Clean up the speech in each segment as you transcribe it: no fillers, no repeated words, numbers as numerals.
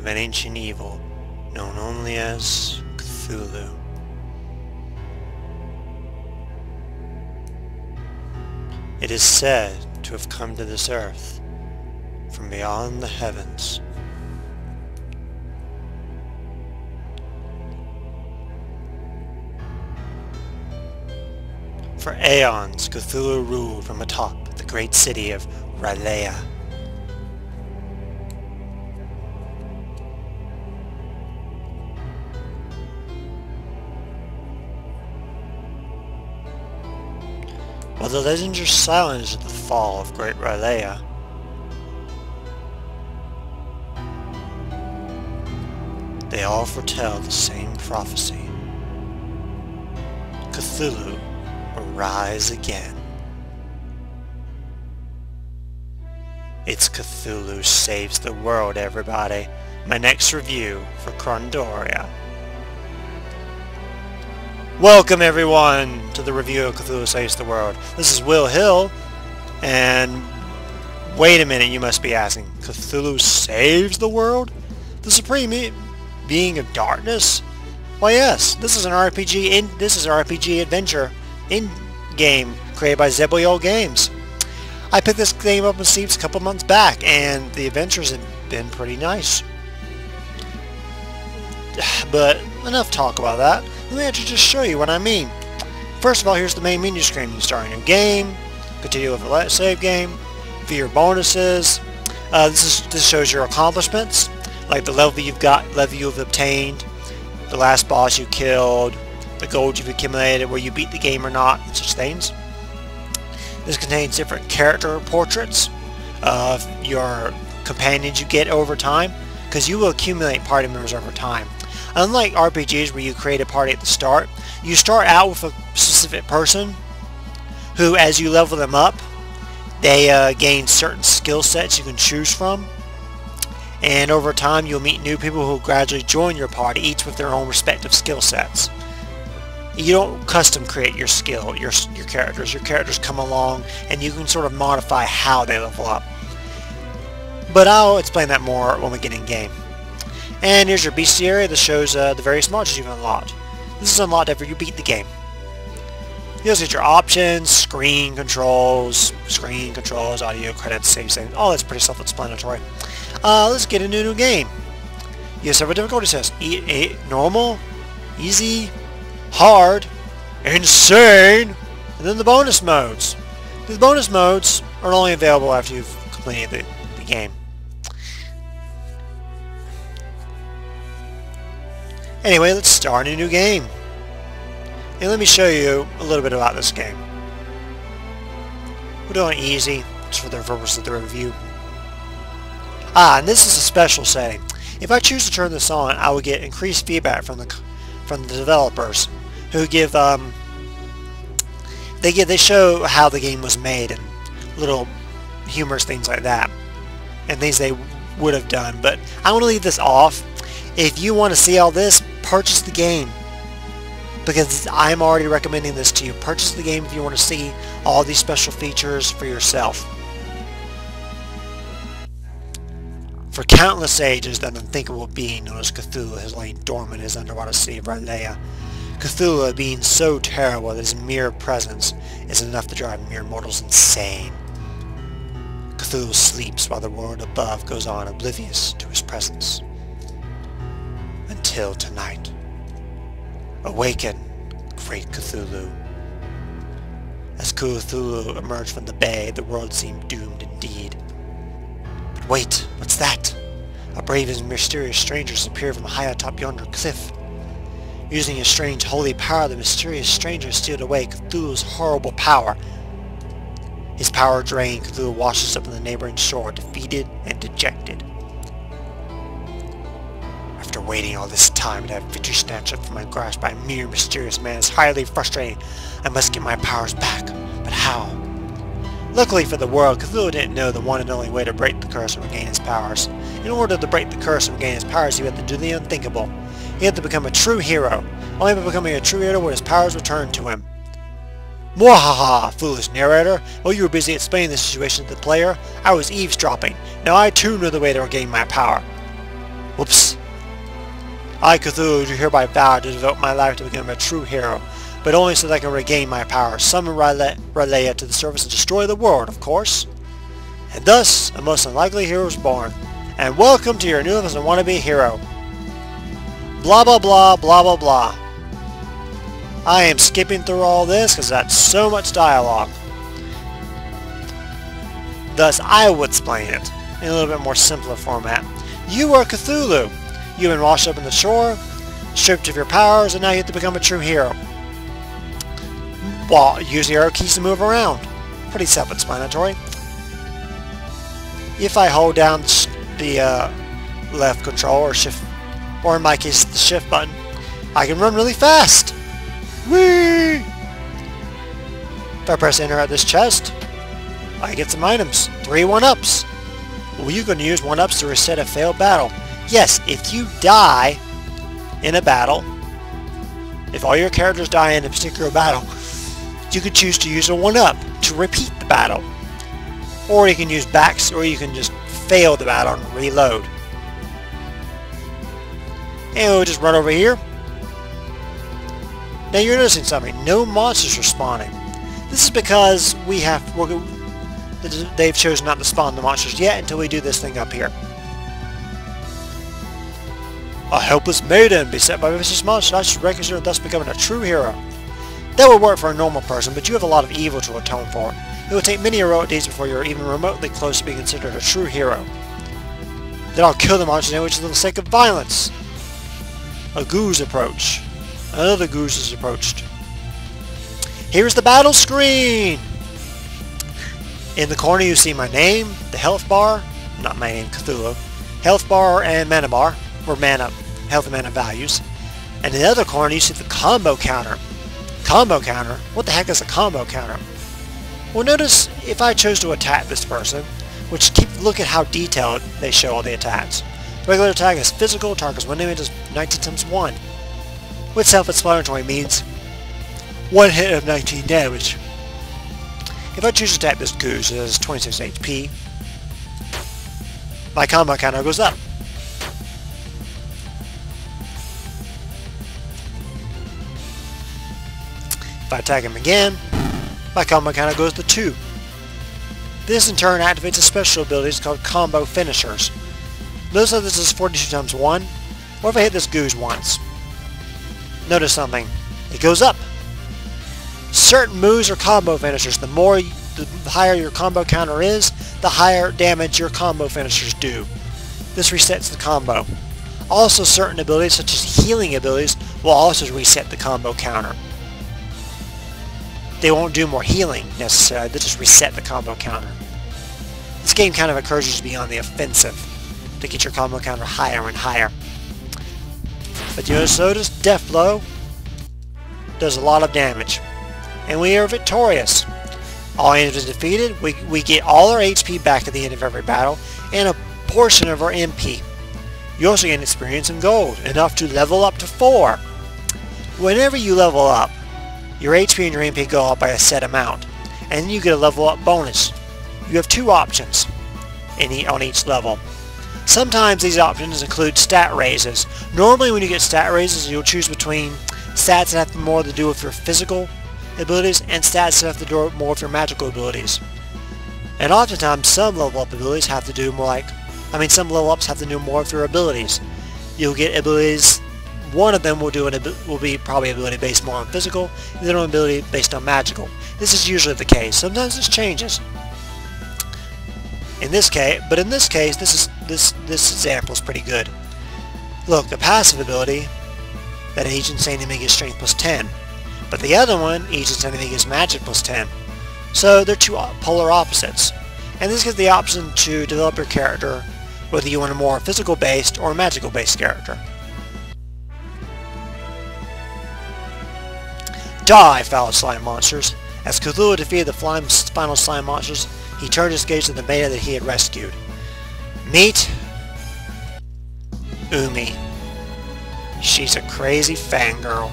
of an ancient evil known only as Cthulhu. It is said to have come to this earth from beyond the heavens. For aeons, Cthulhu ruled from atop the great city of R'lyeh. While the legends are silent as to the fall of Great R'lyeh, they all foretell the same prophecy. Cthulhu will rise again. It's Cthulhu Saves the World, everybody. My next review for Krondoria. Welcome everyone to the review of Cthulhu Saves the World. This is Will Hill, and wait a minute, you must be asking, Cthulhu saves the world? The supreme being of darkness? Why yes, this is an RPG adventure in-game created by Zebulon Games. I picked this game up in Steve's a couple months back, and the adventures have been pretty nice. But enough talk about that. Let me actually just show you what I mean. First of all, here's the main menu screen. You start a new game, continue with a save game, view your bonuses. This shows your accomplishments, like the level you've obtained, the last boss you killed, the gold you've accumulated, where you beat the game or not, such things. This contains different character portraits of your companions you get over time, because you will accumulate party members over time. Unlike RPGs where you create a party at the start, you start out with a specific person who, as you level them up, they gain certain skill sets you can choose from. And over time you'll meet new people who will gradually join your party, each with their own respective skill sets. You don't custom create your skill, your characters. Your characters come along and you can sort of modify how they level up. But I'll explain that more when we get in game. And here's your bestiary that shows the various mods you've unlocked. This is unlocked after you beat the game. You also get your options, screen controls, audio credits, save settings. All that's pretty self-explanatory. Let's get into a new game. You have several difficulty tests. Normal, easy, hard, insane, and then the bonus modes. The bonus modes are only available after you've completed the game. Anyway, let's start a new game. And let me show you a little bit about this game. We're doing easy, just for the purpose of the review. And this is a special setting. If I choose to turn this on, I will get increased feedback from the developers, who give they show how the game was made and little humorous things like that, and things they would have done. But I want to leave this off. If you want to see all this, purchase the game, because I'm already recommending this to you. Purchase the game if you want to see all these special features for yourself. For countless ages, that unthinkable being known as Cthulhu has lain dormant in his underwater city of R'lyeh. Cthulhu, a being so terrible that his mere presence is enough to drive mere mortals insane. Cthulhu sleeps while the world above goes on oblivious to his presence. Until tonight. Awaken, great Cthulhu. As Cthulhu emerged from the bay, the world seemed doomed indeed. But wait, what's that? A brave and mysterious stranger has appeared from high atop yonder cliff. Using a strange holy power, the mysterious stranger has sealed away Cthulhu's horrible power. His power drained, Cthulhu washes up on the neighboring shore, defeated and dejected. After waiting all this time to have victory snatched up from my grasp by a mere mysterious man is highly frustrating. I must get my powers back, but how? Luckily for the world, Cthulhu didn't know the one and only way to break the curse and regain his powers. In order to break the curse and regain his powers, he had to do the unthinkable. He had to become a true hero. Only by becoming a true hero would his powers return to him. Mwahaha, foolish narrator. While you were busy explaining the situation to the player, I was eavesdropping. Now I too know the way to regain my power. Whoops. I, Cthulhu, do hereby vow to devote my life to become a true hero, but only so that I can regain my power, summon Rylea to the surface and destroy the world, of course. And thus, a most unlikely hero is born. And welcome to your new life as a wannabe hero. Blah blah blah blah blah blah. I am skipping through all this because that's so much dialogue. Thus, I would explain it in a little bit more simpler format. You are Cthulhu. You've been washed up in the shore, stripped of your powers, and now you have to become a true hero. Well, use the arrow keys to move around. Pretty self-explanatory. If I hold down the left control or shift, or in my case the shift button, I can run really fast. Whee! If I press enter at this chest, I get some items. 3 1-ups. Well, you can use 1-ups to reset a failed battle. Yes, if you die in a battle, if all your characters die in a particular battle, you could choose to use a 1-up to repeat the battle. Or you can use backs, or you can just fail the battle and reload. And we'll just run over here. Now you're noticing something. No monsters are spawning. This is because they've chosen not to spawn the monsters yet until we do this thing up here. A helpless maiden beset by vicious monsters, I should recognize her and thus becoming a true hero. That would work for a normal person, but you have a lot of evil to atone for. It will take many heroic deeds before you're even remotely close to being considered a true hero. Then I'll kill the monsters which is for the sake of violence. A goose approach. Another goose is approached. Here's the battle screen! In the corner you see my name, the health bar, not my name, Cthulhu, health bar and mana bar, or mana, health and mana values. And in the other corner you see the combo counter. Combo counter? What the heck is a combo counter? Well, notice if I chose to attack this person, look at how detailed they show all the attacks. Regular attack is physical, targets one enemy does 19 times 1. Which self-explanatory means 1 hit of 19 damage. If I choose to attack this goose, it has 26 HP. My combo counter goes up. If I attack him again, my combo counter goes to 2. This in turn activates a special ability called combo finishers. Notice that this is 42 times 1, or if I hit this goose once. Notice something. It goes up. Certain moves are combo finishers. The higher your combo counter is, the higher damage your combo finishers do. This resets the combo. Also, certain abilities, such as healing abilities, will also reset the combo counter. They won't do more healing, necessarily. They just reset the combo counter. This game kind of encourages you to be on the offensive to get your combo counter higher and higher. But you know, so does Death Blow. Does a lot of damage. And we are victorious. All enemies defeated, we get all our HP back at the end of every battle, and a portion of our MP. You also gain experience and gold, enough to level up to 4. Whenever you level up, your HP and your MP go up by a set amount, and then you get a level up bonus. You have 2 options on each level. Sometimes these options include stat raises. Normally when you get stat raises, you'll choose between stats that have more to do with your physical abilities and stats that have to do more with your magical abilities. And oftentimes some level up abilities have to do more some level ups have to do more with your abilities. You'll get abilities. One of them will be probably ability based more on physical, and the other one ability based on magical. This is usually the case. Sometimes this changes. In this case, this example is pretty good. Look, the passive ability, that each insane enemy gets strength plus 10, but the other one, each insane enemy gets magic plus 10. So they're 2 polar opposites, and this gives the option to develop your character whether you want a more physical based or magical based character. Die, foul slime monsters! As Cthulhu defeated the final slime monsters, he turned his gaze to the maiden that he had rescued. Meet Umi. She's a crazy fangirl.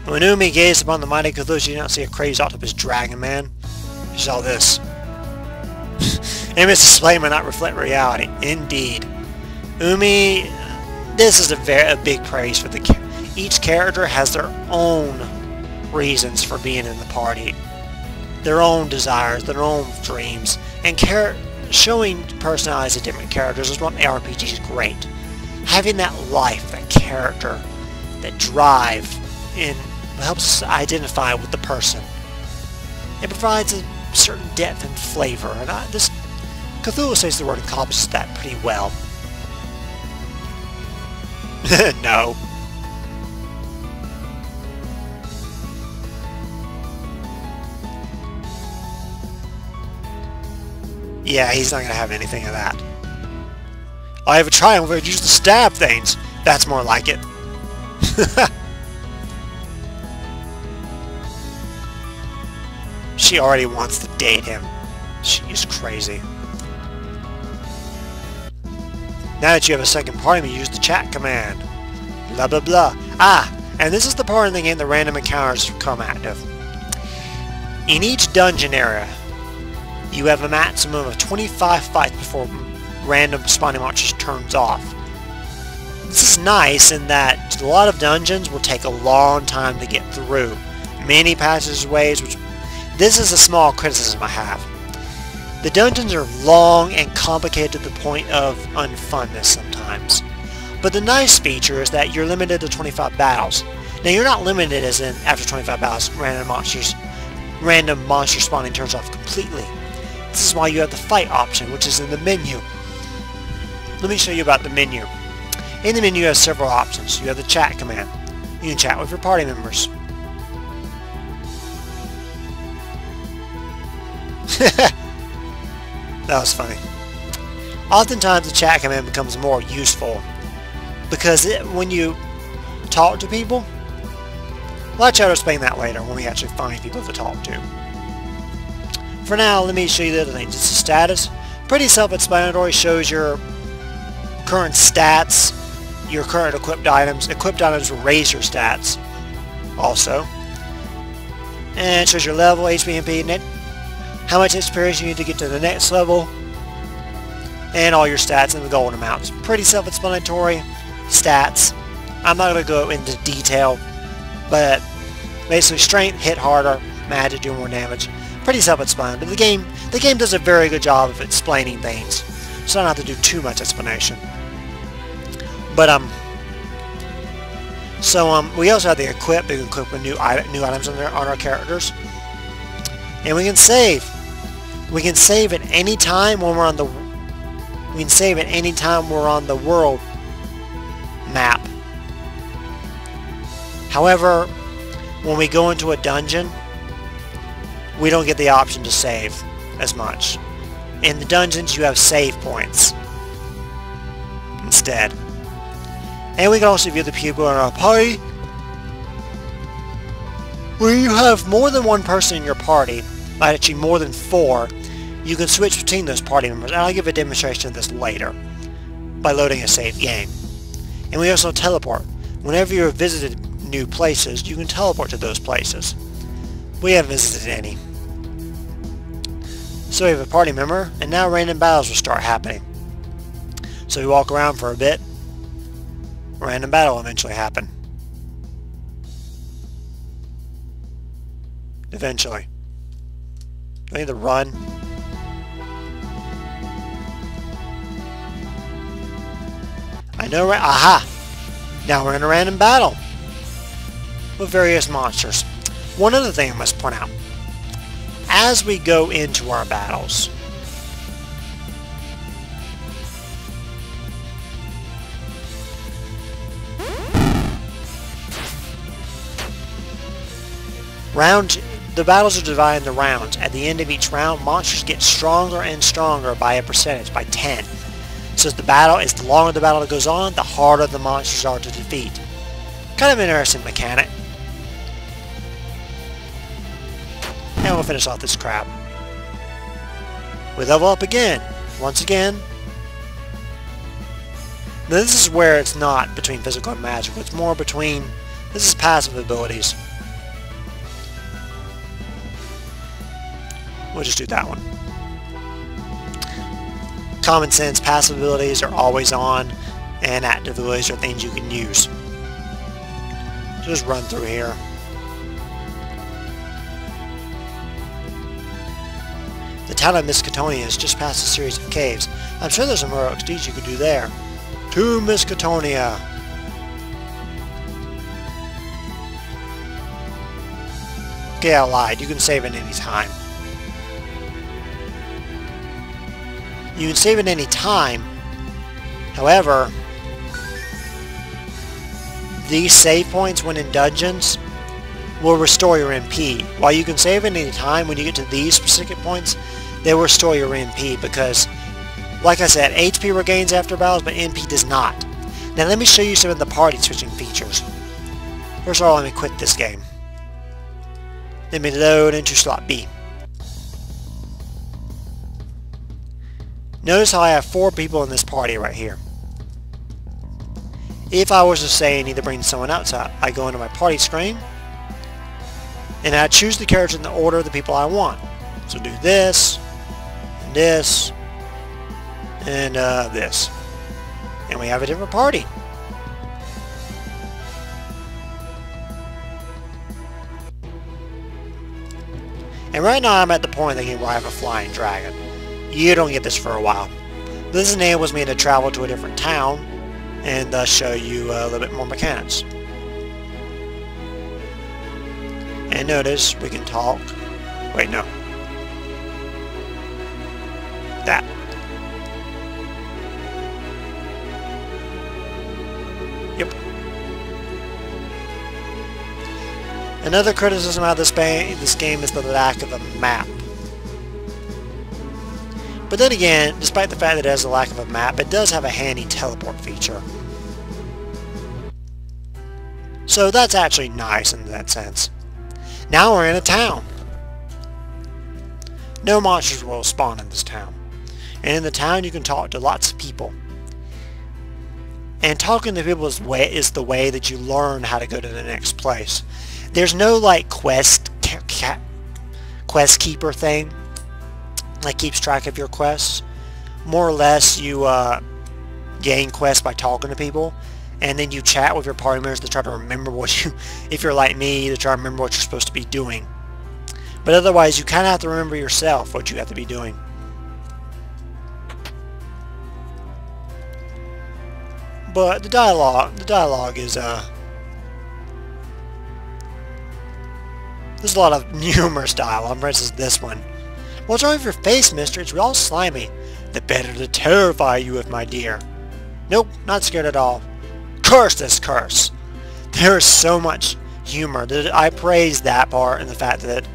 When Umi gazed upon the mighty Cthulhu, she did not see a crazy octopus dragon man. She saw this. Image display may not reflect reality. Indeed. Umi, this is a big praise for the each character has their own reasons for being in the party, their own desires, their own dreams, and showing personalities of different characters is what RPG is great. Having that life, that character, that drive, helps us identify with the person. It provides a certain depth and flavor, and this Cthulhu Says the Word accomplishes that pretty well. No. Yeah, he's not going to have anything of that. I have a triumph where I use to stab things. That's more like it. She already wants to date him. She is crazy. Now that you have a second party, you use the chat command. Blah blah blah. Ah, and this is the part of the game the random encounters come active. In each dungeon area, you have a maximum of 25 fights before random spawning monsters turns off. This is nice in that a lot of dungeons will take a long time to get through. Many passageways, which this is a small criticism I have. The dungeons are long and complicated to the point of unfunness sometimes. But the nice feature is that you're limited to 25 battles. Now you're not limited as in after 25 battles random monster spawning turns off completely. This is why you have the fight option, which is in the menu. Let me show you about the menu. In the menu you have several options. You have the chat command. You can chat with your party members. That was funny. Oftentimes the chat command becomes more useful because when you talk to people, well, I'll try to explain that later when we actually find people to talk to. For now, let me show you the other things. It's the status. Pretty self-explanatory. Shows your current stats, your current equipped items. Equipped items will raise your stats also. And it shows your level, HP, MP, net, how much experience you need to get to the next level, and all your stats and the gold amounts. Pretty self-explanatory stats. I'm not going to go into detail, but basically strength, hit harder, magic, do more damage. Pretty self-explanatory. The game does a very good job of explaining things, so I don't have to do too much explanation. But we also have the equip. We can equip with new items on our characters, and we can save. We can save at any time when we're on the. We can save at any time we're on the world map. However, when we go into a dungeon, we don't get the option to save as much. In the dungeons, you have save points instead. And we can also view the people in our party. When you have more than one person in your party, actually more than 4, you can switch between those party members. And I'll give a demonstration of this later by loading a save game. And we also teleport. Whenever you've visited new places, you can teleport to those places. We haven't visited any. So we have a party member, and now random battles will start happening. So we walk around for a bit. Random battle will eventually happen. Eventually. Do I need to run? I know, right? Aha! Now we're in a random battle with various monsters. One other thing I must point out. As we go into our battles, the battles are divided into rounds. At the end of each round, monsters get stronger and stronger by a percentage, by 10. So the longer the battle goes on, the harder the monsters are to defeat. Kind of an interesting mechanic. And we'll finish off this crap. We level up again. Once again. Now this is where it's not between physical and magical. It's more between... This is passive abilities. We'll just do that one. Common sense, passive abilities are always on, and active abilities are things you can use. So just run through here. The town of Miskatonia is just past a series of caves. I'm sure there's some heroic deeds you could do there. To Miskatonia! Okay, I lied. You can save at any time. You can save at any time. However, these save points when in dungeons will restore your MP. While you can save at any time, when you get to these specific points, they will restore your MP because, like I said, HP regains after battles, but MP does not. Now let me show you some of the party switching features. First of all, let me quit this game. Let me load into slot B. Notice how I have 4 people in this party right here. If I was to say I need to bring someone else up, I go into my party screen and I choose the character in the order of the people I want. So do this, and this, and this. And we have a different party. And right now I'm at the point in the game where I have a flying dragon. You don't get this for a while. This enables me to travel to a different town and thus show you a little bit more mechanics. And notice we can talk. Wait, no. That. Yep. Another criticism of this game is the lack of a map. But then again, despite the fact that it has a lack of a map, it does have a handy teleport feature. So that's actually nice in that sense. Now we're in a town. No monsters will spawn in this town. And in the town you can talk to lots of people. And talking to people is the way that you learn how to go to the next place. There's no like quest keeper thing that keeps track of your quests. More or less you gain quests by talking to people, and then you chat with your party members to try to remember what you, if you're like me, to try to remember what you're supposed to be doing. But otherwise you kind of have to remember yourself what you have to be doing. But the dialogue is there's a lot of humorous dialogue. For instance, this one. What's wrong with your face, mister? It's all slimy. The better to terrify you with, my dear. Nope, not scared at all. Curse this curse. There is so much humor. I praise that part and the fact that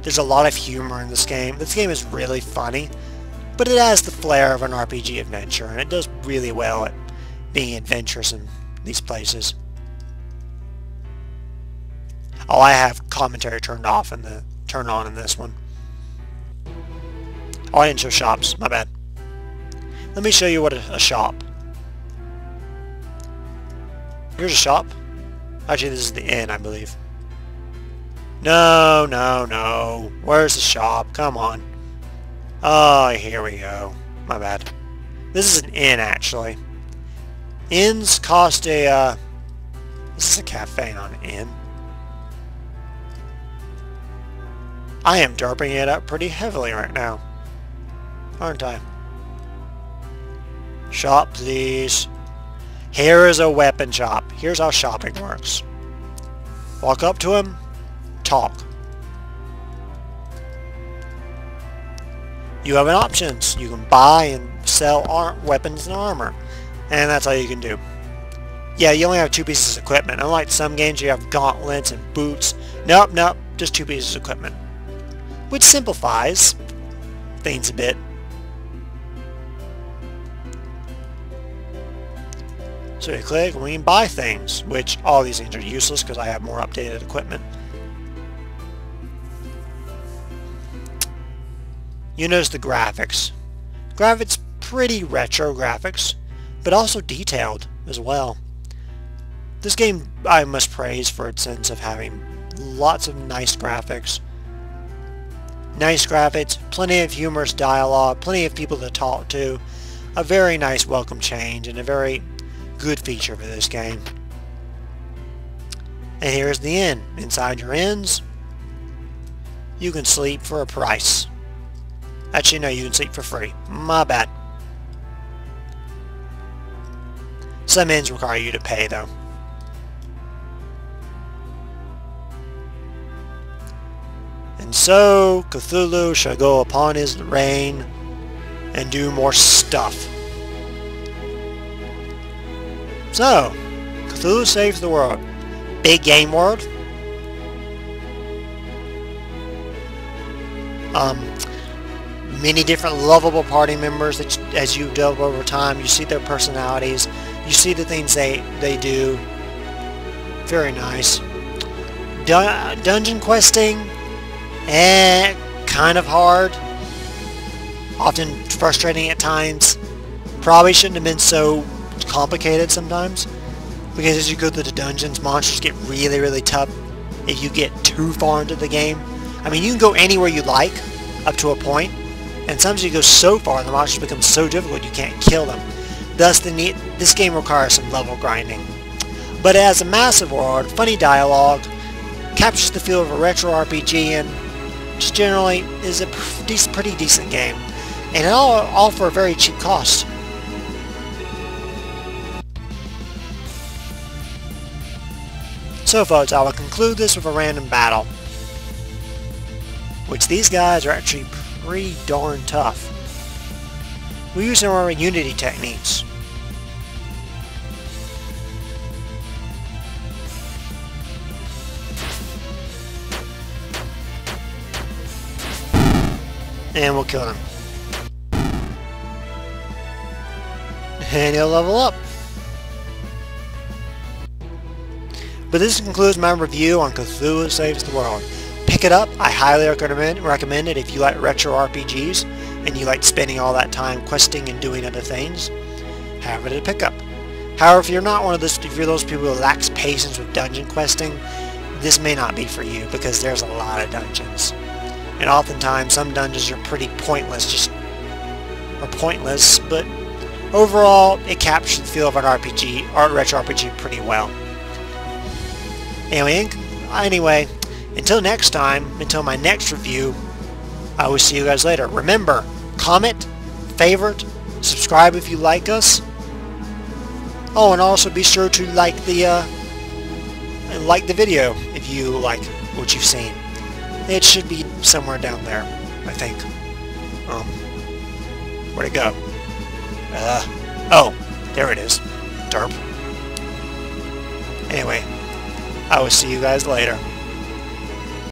there's a lot of humor in this game. This game is really funny, but it has the flair of an RPG adventure, and it does really well at being adventurous in these places. Oh, I have commentary turned off and turned on in this one. Oh, I didn't show shops. My bad. Let me show you what a shop. Here's a shop. Actually, this is the inn, I believe. No, no, no. Where's the shop? Come on. Oh, here we go. My bad. This is an inn, actually. Inns cost a, this is a cafe, not an inn. I am derping it up pretty heavily right now. Aren't I? Shop, please. Here is a weapon shop. Here's how shopping works. Walk up to him. Talk. You have an options. You can buy and sell weapons and armor. And that's all you can do. Yeah, you only have 2 pieces of equipment. Unlike some games you have gauntlets and boots. Nope, nope. Just 2 pieces of equipment. Which simplifies things a bit. So you click and we can buy things, which all these things are useless because I have more updated equipment. You notice the graphics. Graphics, pretty retro graphics, but also detailed as well. This game I must praise for its sense of having lots of nice graphics. Nice graphics, plenty of humorous dialogue, plenty of people to talk to, a very nice welcome change and a very good feature for this game. And here's the inn. Inside your inns, you can sleep for a price. Actually, no, you can sleep for free. My bad. Some inns require you to pay, though. And so, Cthulhu shall go upon his reign and do more stuff. So, Cthulhu saves the world. Big game world. Many different lovable party members that as you develop over time, you see their personalities, you see the things they do. Very nice. Dungeon questing, kind of hard. Often frustrating at times. Probably shouldn't have been so complicated sometimes. Because as you go through the dungeons, monsters get really, really tough if you get too far into the game. I mean, you can go anywhere you like, up to a point, and sometimes you go so far the monsters become so difficult you can't kill them. Thus, this game requires some level grinding. But it has a massive world, funny dialogue, captures the feel of a retro RPG, and just generally is a pretty decent game. And all for a very cheap cost. So folks, I will conclude this with a random battle, which these guys are actually pretty darn tough. We use some of our Unity techniques. And we'll kill him. And he'll level up. But this concludes my review on Cthulhu Saves the World. Pick it up. I highly recommend it if you like retro RPGs and you like spending all that time questing and doing other things. Have it to pick up. However, if you're not one of those, if you're those people who lacks patience with dungeon questing, this may not be for you because there's a lot of dungeons. And oftentimes some dungeons are pretty pointless, but overall it captures the feel of an RPG or retro RPG pretty well. Anyway, until next time, until my next review, I will see you guys later. Remember, comment, favorite, subscribe if you like us. Oh, and also be sure to like the video if you like what you've seen. It should be somewhere down there, I think. Where'd it go? Oh, there it is. Derp. Anyway, I will see you guys later.